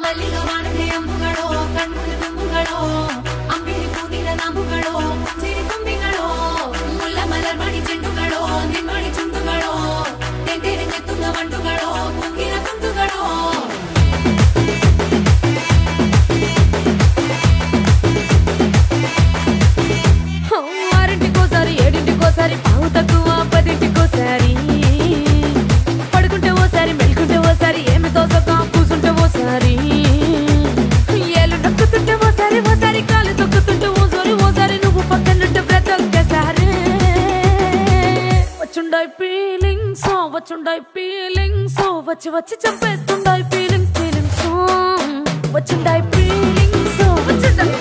ಮಲ್ಲಿಗೆ ವಾಣದೆ ಅಂಬುಗಳೋ ಕಣ್ಮುಡಿ ತುಂಬುಗಳೋ ಅಂಬಿಳಿ ಪೂನಿನ ನಾಂಬುಗಳೋ ಸಿರಿ ತುಂಬಿಗಳೋ ಮುಲ್ಲ ಮಲರ್ ಮಣಿ ಚೆಂಡುಗಳೋ ನಿಮ್ಮಣಿ ಚುಂಡುಗಳೋ ತೆಂಟೆರೆ ತುಂಗ ಮಂಡುಗಳೋ ಮುಗಿನ ತುಂಡುಗಳೋ ఆరింటికోసారి ఏడింటికోసారి పావు తక్కువ పదింటికోసారి పడుకుంటే ఓసారి మెలుకుంటే ఓసారి ఏమి తోసక కూసుంటే ఓసారి ఏలు నొక్కుతుంటే ఓసారి ఓసారి కాలు తొక్కుతుంటే ఓసారి నువ్వు పక్కనుంటే ప్రతి ఒక్కసారి వచ్చుండాయి ఫీలింగ్స్ వచ్చి వచ్చి చంపేస్తుండాయి ఫీలింగ్స్ వచ్చుండాయి ఫీలింగ్స్ వచ్చుండాయి